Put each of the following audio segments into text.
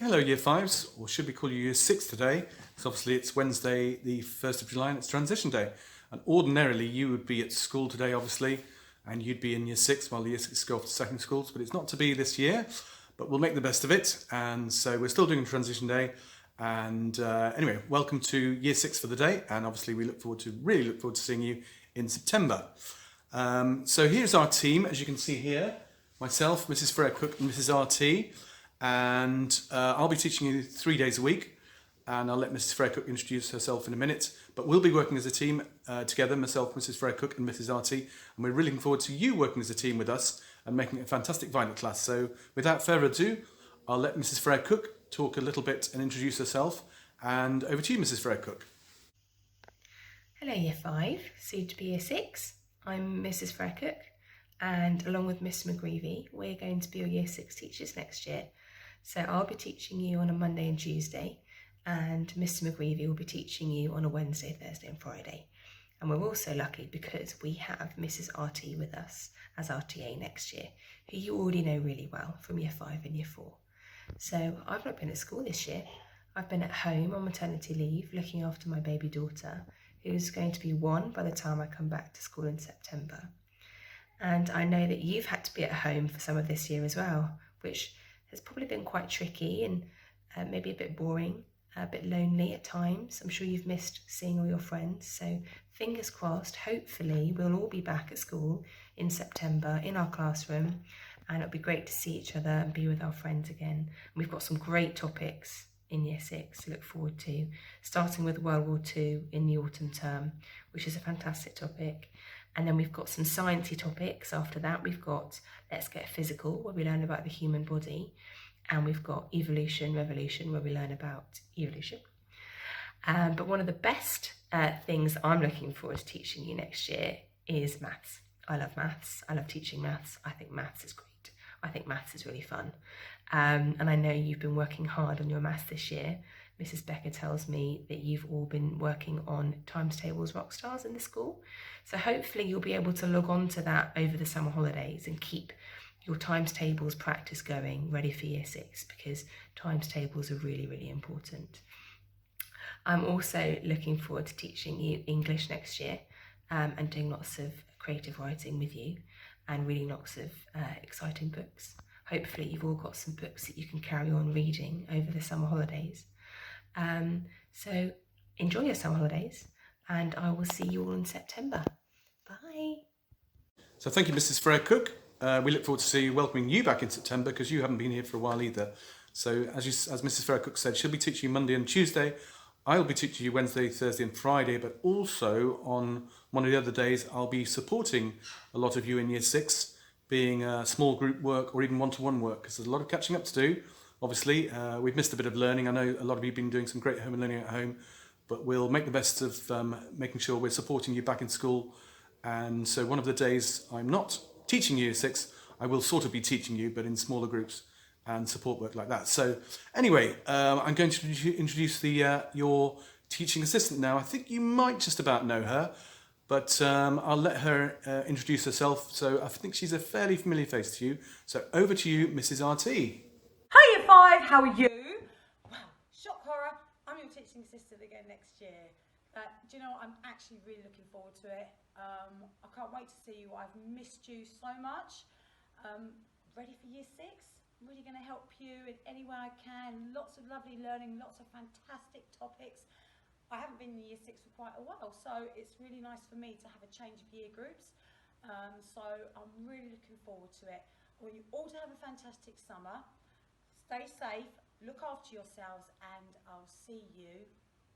Hello Year 5s, or should we call you Year 6 today? Because obviously it's Wednesday the 1st of July and it's transition day. And ordinarily you would be at school today obviously, and you'd be in Year 6 while the Year 6 go off to secondary schools, but it's not to be this year, but we'll make the best of it. And so we're still doing transition day. And anyway, welcome to Year 6 for the day, and obviously we really look forward to seeing you in September. So here's our team, as you can see here, myself, Mrs. Freya Cook and Mrs. RT. And I'll be teaching you 3 days a week, and I'll let Mrs. Freya Cook introduce herself in a minute. But we'll be working as a team together, myself, Mrs. Freya Cook and Mrs. RT, and we're really looking forward to you working as a team with us and making a fantastic Violet class. So without further ado, I'll let Mrs. Freya Cook talk a little bit and introduce herself, and over to you, Mrs. Freya Cook. Hello Year 5, soon to be Year 6. I'm Mrs. Freya Cook, and along with Miss McGreevy, we're going to be your Year 6 teachers next year. So I'll be teaching you on a Monday and Tuesday, and Mr. McGreevy will be teaching you on a Wednesday, Thursday and Friday. And we're also lucky because we have Mrs. RT with us as RTA next year, who you already know really well from Year 5 and Year 4. So I've not been at school this year. I've been at home on maternity leave looking after my baby daughter, who's going to be 1 by the time I come back to school in September. And I know that you've had to be at home for some of this year as well, which has probably been quite tricky and maybe a bit boring, a bit lonely at times. I'm sure you've missed seeing all your friends. So fingers crossed, hopefully we'll all be back at school in September in our classroom, and it'll be great to see each other and be with our friends again. And we've got some great topics in Year 6 to look forward to, starting with World War II in the autumn term, which is a fantastic topic. And then we've got some sciencey topics after that. We've got Let's Get Physical, where we learn about the human body. And we've got Evolution, Revolution, where we learn about evolution. But one of the best things I'm looking forward to teaching you next year is maths. I love maths. I love teaching maths. I think maths is great. I think maths is really fun. And I know you've been working hard on your maths this year. Mrs. Becker tells me that you've all been working on Times Tables Rockstars in the school. So hopefully you'll be able to log on to that over the summer holidays and keep your times tables practice going, ready for Year 6, because times tables are really, really important. I'm also looking forward to teaching you English next year and doing lots of creative writing with you and reading lots of exciting books. Hopefully you've all got some books that you can carry on reading over the summer holidays. So enjoy your summer holidays, and I will see you all in September. Bye. So thank you, Mrs. Freya Cook. We look forward to welcoming you back in September, because you haven't been here for a while either. So as Mrs. Freya Cook said, she'll be teaching you Monday and Tuesday. I'll be teaching you Wednesday, Thursday and Friday, but also on one of the other days I'll be supporting a lot of you in Year 6, being small group work or even one-to-one work, because there's a lot of catching up to do. Obviously, we've missed a bit of learning. I know a lot of you have been doing some great home and learning at home, but we'll make the best of making sure we're supporting you back in school. And so one of the days I'm not teaching Year 6, I will sort of be teaching you, but in smaller groups and support work like that. So anyway, I'm going to introduce your teaching assistant now. I think you might just about know her, but I'll let her introduce herself. So I think she's a fairly familiar face to you. So over to you, Mrs. RT. Hi Year 5, how are you? Well, shock horror, I'm your teaching assistant again next year. Do you know what? I'm actually really looking forward to it. I can't wait to see you. I've missed you so much. Ready for Year 6? I'm really going to help you in any way I can. Lots of lovely learning, lots of fantastic topics. I haven't been in Year 6 for quite a while, so it's really nice for me to have a change of year groups. So I'm really looking forward to it. I want you all to have a fantastic summer. Stay safe, look after yourselves, and I'll see you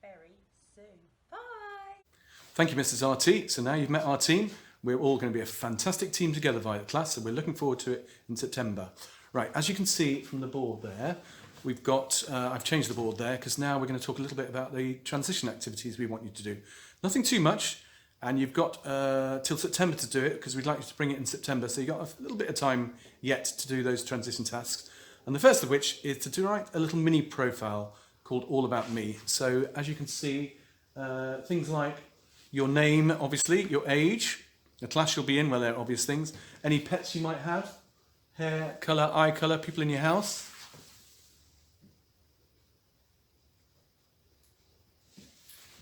very soon. Bye! Thank you, Mrs. RT. So now you've met our team. We're all going to be a fantastic team together via the class, so we're looking forward to it in September. Right, as you can see from the board there, we've got, I've changed the board there because now we're going to talk a little bit about the transition activities we want you to do. Nothing too much, and you've got till September to do it, because we'd like you to bring it in September, so you've got a little bit of time yet to do those transition tasks. And the first of which is to write a little mini profile called All About Me. So as you can see, things like your name, obviously, your age, the class you'll be in, well, they're obvious things, any pets you might have, hair colour, eye colour, people in your house,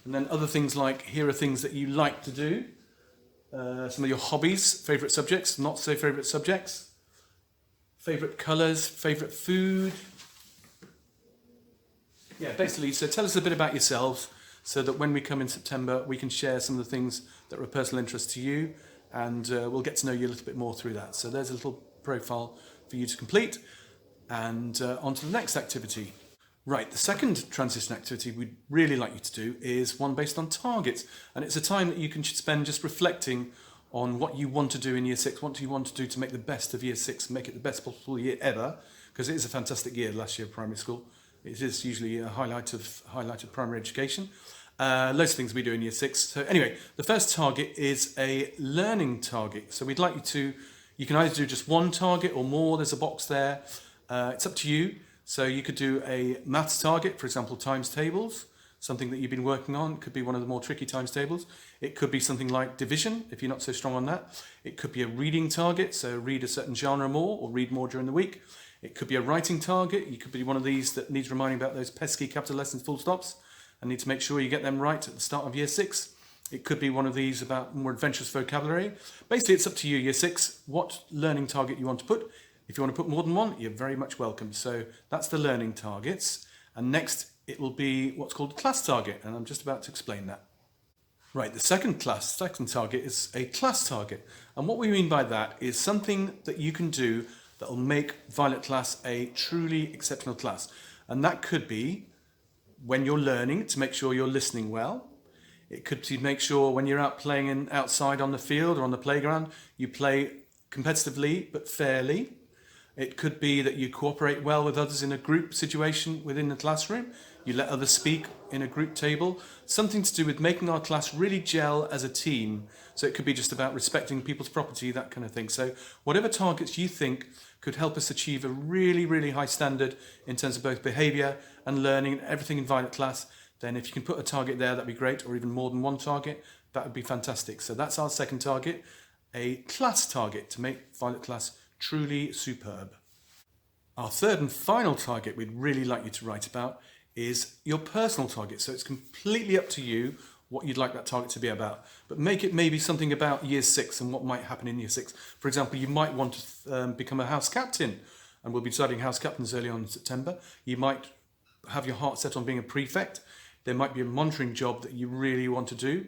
And then other things like, here are things that you like to do. Some of your hobbies, favourite subjects, not so favourite subjects. Favourite colours, favourite food. Yeah, basically, so tell us a bit about yourselves so that when we come in September, we can share some of the things that are of personal interest to you, and we'll get to know you a little bit more through that. So there's a little profile for you to complete, and on to the next activity. Right, the second transition activity we'd really like you to do is one based on targets, and it's a time that you can spend just reflecting on what you want to do in Year 6, what do you want to do to make the best of Year 6, make it the best possible year ever, because it is a fantastic year last year of primary school. It is usually a highlight of primary education. Loads of things we do in Year 6. So anyway, the first target is a learning target. So we'd like you can either do just one target or more. There's a box there. It's up to you. So you could do a maths target, for example, times tables, something that you've been working on. It could be one of the more tricky times tables. It could be something like division, if you're not so strong on that. It could be a reading target, so read a certain genre more or read more during the week. It could be a writing target. You could be one of these that needs reminding about those pesky capital letters, full stops, and need to make sure you get them right at the start of Year 6. It could be one of these about more adventurous vocabulary. Basically, it's up to you, Year 6, what learning target you want to put. If you want to put more than one, you're very much welcome. So that's the learning targets. And next, it will be what's called a class target, and I'm just about to explain that. Right, the second target is a class target. And what we mean by that is something that you can do that will make Violet Class a truly exceptional class. And that could be when you're learning to make sure you're listening well. It could be to make sure when you're out playing outside on the field or on the playground, you play competitively but fairly. It could be that you cooperate well with others in a group situation within the classroom. You let others speak in a group table. Something to do with making our class really gel as a team. So it could be just about respecting people's property, that kind of thing. So whatever targets you think could help us achieve a really, really high standard in terms of both behaviour and learning and everything in Violet Class, then if you can put a target there, that'd be great, or even more than one target, that would be fantastic. So that's our second target, a class target to make Violet Class truly superb. Our third and final target we'd really like you to write about is your personal target. So it's completely up to you what you'd like that target to be about. But make it maybe something about Year 6 and what might happen in Year 6. For example, you might want to become a house captain, and we'll be deciding house captains early on in September. You might have your heart set on being a prefect. There might be a monitoring job that you really want to do,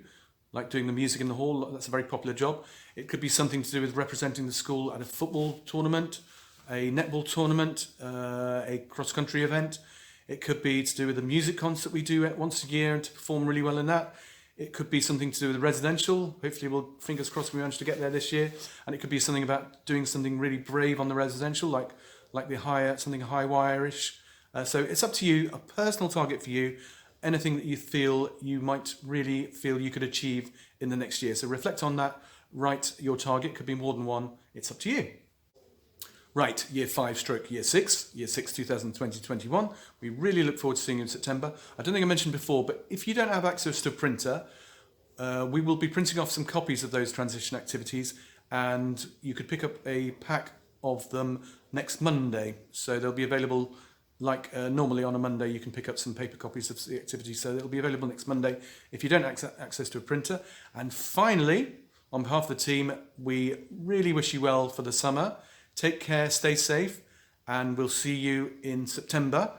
like doing the music in the hall. That's a very popular job. It could be something to do with representing the school at a football tournament, a netball tournament, a cross-country event. It could be to do with a music concert we do once a year and to perform really well in that. It could be something to do with residential. Hopefully we'll, fingers crossed, we manage to get there this year. And it could be something about doing something really brave on the residential, like something high wire-ish. So it's up to you, a personal target for you, anything that you feel you might really feel you could achieve in the next year. So reflect on that, write your target, could be more than one, it's up to you. Right, Year 5 / Year 6, Year 6 2020-21. We really look forward to seeing you in September. I don't think I mentioned before, but if you don't have access to a printer, we will be printing off some copies of those transition activities, and you could pick up a pack of them next Monday. So they'll be available like normally on a Monday. You can pick up some paper copies of the activities, so they'll be available next Monday if you don't have access to a printer. And finally, on behalf of the team, we really wish you well for the summer. Take care, stay safe, and we'll see you in September,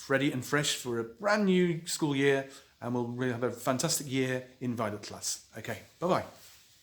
ready and fresh for a brand new school year, and we'll really have a fantastic year in Violet Class. Okay, bye-bye.